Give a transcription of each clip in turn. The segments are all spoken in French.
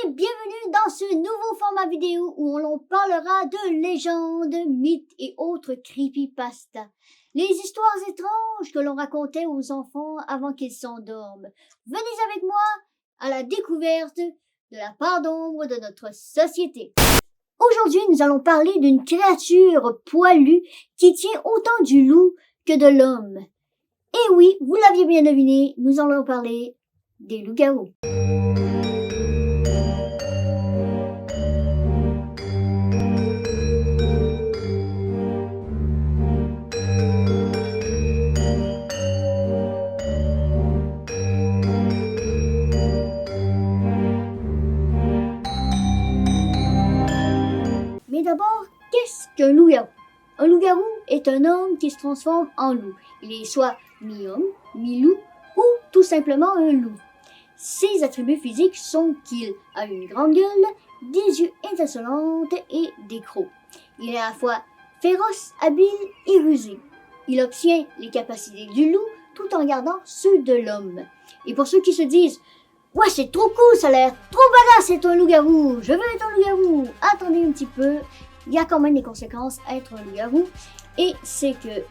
Bienvenue dans ce nouveau format vidéo où l'on parlera de légendes, mythes et autres creepypasta. Les histoires étranges que l'on racontait aux enfants avant qu'ils s'endorment. Venez avec moi à la découverte de la part d'ombre de notre société. Aujourd'hui, nous allons parler d'une créature poilue qui tient autant du loup que de l'homme. Et oui, vous l'aviez bien deviné, nous allons parler des loups-garous. Mais d'abord, qu'est-ce qu'un loup-garou? Un loup-garou est un homme qui se transforme en loup. Il est soit mi-homme, mi-loup ou tout simplement un loup. Ses attributs physiques sont qu'il a une grande gueule, des yeux étincelants et des crocs. Il est à la fois féroce, habile et rusé. Il obtient les capacités du loup tout en gardant ceux de l'homme. Et pour ceux qui se disent « Ouais, c'est trop cool, ça a l'air trop badass, c'est un loup-garou, je veux être un loup-garou », attendez un petit peu, il y a quand même des conséquences à être un loup-garou. Et c'est que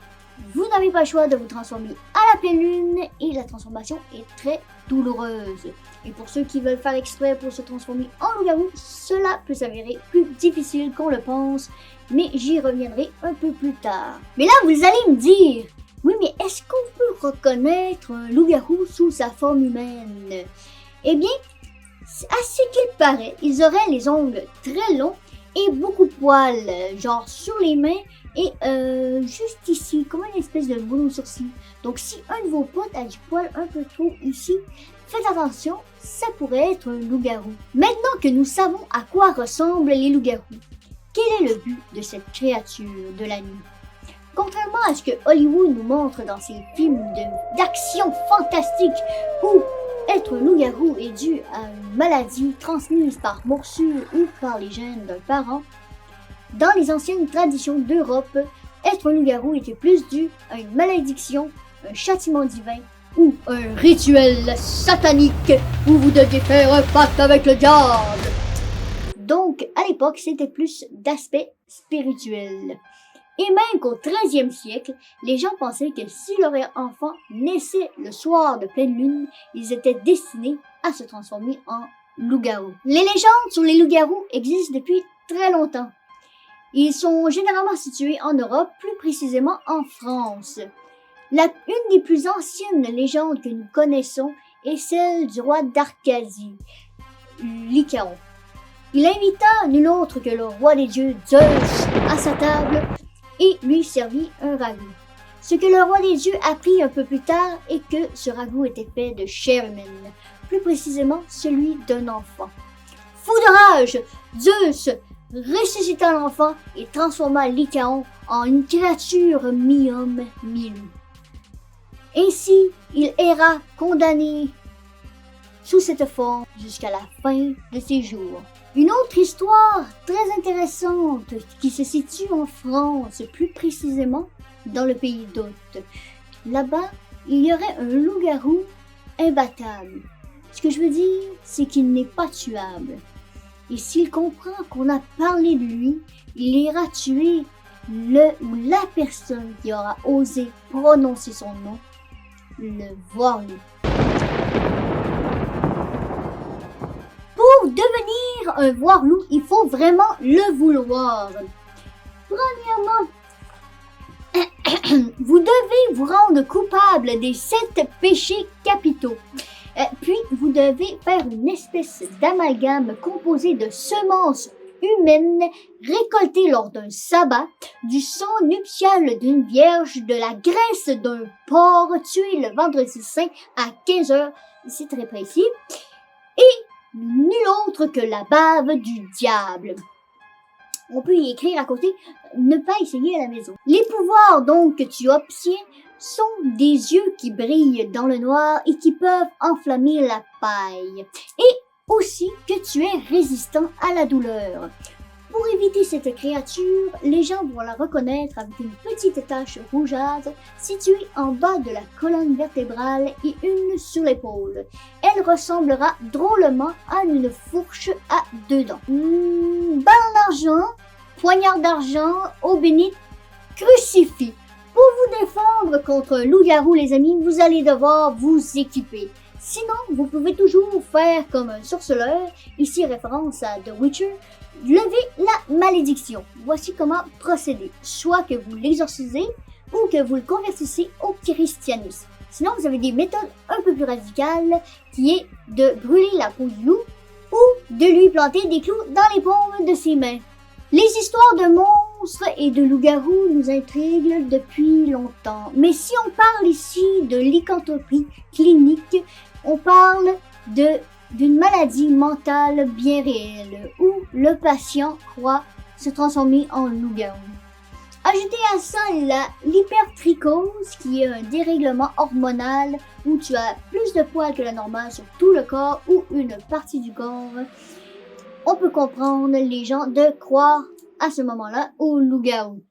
vous n'avez pas le choix de vous transformer à la pleine lune et la transformation est très douloureuse. Et pour ceux qui veulent faire exprès pour se transformer en loup-garou, cela peut s'avérer plus difficile qu'on le pense, mais j'y reviendrai un peu plus tard. Mais là, vous allez me dire, oui, mais est-ce qu'on peut reconnaître un loup-garou sous sa forme humaine? Eh bien, à ce qu'il paraît, ils auraient les ongles très longs et beaucoup de poils, genre sur les mains et juste ici, comme une espèce de boule au sourcil. Donc si un de vos potes a du poil un peu trop ici, faites attention, ça pourrait être un loup-garou. Maintenant que nous savons à quoi ressemblent les loups-garous, quel est le but de cette créature de la nuit? Contrairement à ce que Hollywood nous montre dans ses films d'action fantastique où être un loup-garou est dû à une maladie transmise par morsure ou par les gènes d'un parent, dans les anciennes traditions d'Europe, être un loup-garou était plus dû à une malédiction, un châtiment divin ou un rituel satanique où vous deviez faire un pacte avec le diable. Donc, à l'époque, c'était plus d'aspect spirituel. Et même qu'au XIIIe siècle, les gens pensaient que si leur enfant naissait le soir de pleine lune, ils étaient destinés à se transformer en loup-garou. Les légendes sur les loups-garous existent depuis très longtemps. Ils sont généralement situés en Europe, plus précisément en France. Une des plus anciennes légendes que nous connaissons est celle du roi d'Arcadie, Lycaon. Il invita nul autre que le roi des dieux Zeus à sa table et lui servit un ragoût. Ce que le roi des dieux apprit un peu plus tard est que ce ragoût était fait de chair humaine, plus précisément celui d'un enfant. Fou de rage, Zeus ressuscita l'enfant et transforma Lycaon en une créature mi-homme, mi-loup. Ainsi, il erra condamné sous cette forme jusqu'à la fin de ses jours. Une autre histoire très intéressante qui se situe en France, plus précisément dans le pays d'Hôte. Là-bas, il y aurait un loup-garou imbattable. Ce que je veux dire, c'est qu'il n'est pas tuable. Et s'il comprend qu'on a parlé de lui, il ira tuer le ou la personne qui aura osé prononcer son nom, le voir-loup. Pour devenir un voir-loup, il faut vraiment le vouloir. Premièrement, vous devez vous rendre coupable des 7 péchés capitaux. Puis, vous devez faire une espèce d'amalgame composé de semences humaines récoltées lors d'un sabbat, du sang nuptial d'une vierge, de la graisse d'un porc tué le vendredi saint à 15h, c'est très précis, et nul autre que la bave du diable. On peut y écrire à côté « Ne pas essayer à la maison ». Les pouvoirs donc que tu obtiens sont des yeux qui brillent dans le noir et qui peuvent enflammer la paille. Et aussi que tu es résistant à la douleur. Pour éviter cette créature, les gens vont la reconnaître avec une petite tache rougeâtre située en bas de la colonne vertébrale et une sur l'épaule. Elle ressemblera drôlement à une fourche à 2 dents. Balle d'argent, poignard d'argent, eau bénite, crucifix. Pour vous défendre contre un loup-garou, les amis, vous allez devoir vous équiper. Sinon, vous pouvez toujours faire comme un sorceleur, ici référence à The Witcher, lever la malédiction. Voici comment procéder. Soit que vous l'exorcisez ou que vous le convertissez au christianisme. Sinon, vous avez des méthodes un peu plus radicales qui est de brûler la peau du loup ou de lui planter des clous dans les paumes de ses mains. Les histoires de monstres et de loups-garous nous intriguent depuis longtemps. Mais si on parle ici de lycanthropie clinique, on parle d'une maladie mentale bien réelle où le patient croit se transformer en loup-garou. Ajoutez à ça l'hypertrichose qui est un dérèglement hormonal où tu as plus de poils que la normale sur tout le corps ou une partie du corps. On peut comprendre les gens de croire à ce moment-là au loup-garou.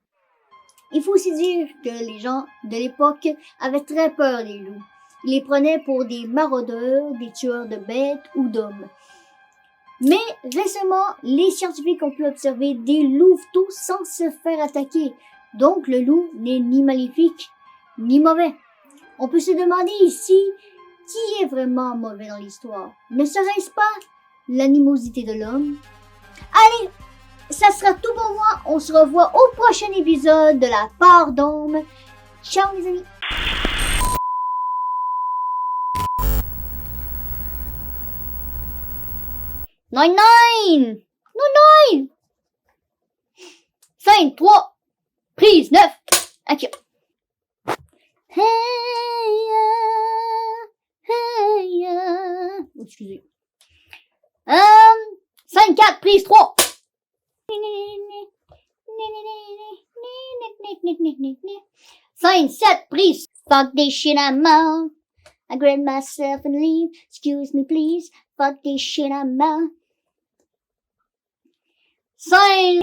Il faut aussi dire que les gens de l'époque avaient très peur des loups. Ils les prenaient pour des maraudeurs, des tueurs de bêtes ou d'hommes. Mais récemment, les scientifiques ont pu observer des louveteaux sans se faire attaquer. Donc le loup n'est ni maléfique, ni mauvais. On peut se demander ici, qui est vraiment mauvais dans l'histoire? Ne serait-ce pas l'animosité de l'homme? Allez, ça sera tout pour moi. On se revoit au prochain épisode de la part d'Homme. Ciao les amis! 99! 5, 3, prise 9, action. Hey, hey, oh, excusez. 5, 4, prise 3. 5, 7, prise. Fuck this shit, I'm out. I grab myself and leave. Excuse me, please. Fuck this shit, I'm out. 5.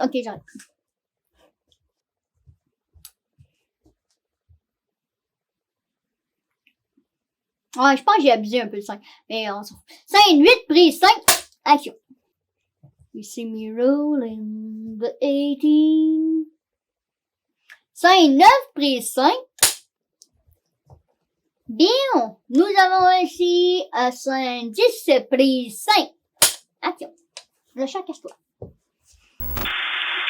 Ok, j'arrête. Ouais, je pense que j'ai abusé un peu le 5. Mais on s'en fout. 5, 8, prise 5, action. You see me rolling the 18. 5, 9, prise 5. Bien, nous avons réussi à 5, 10, prise 5. Action. Le chat, cache-toi.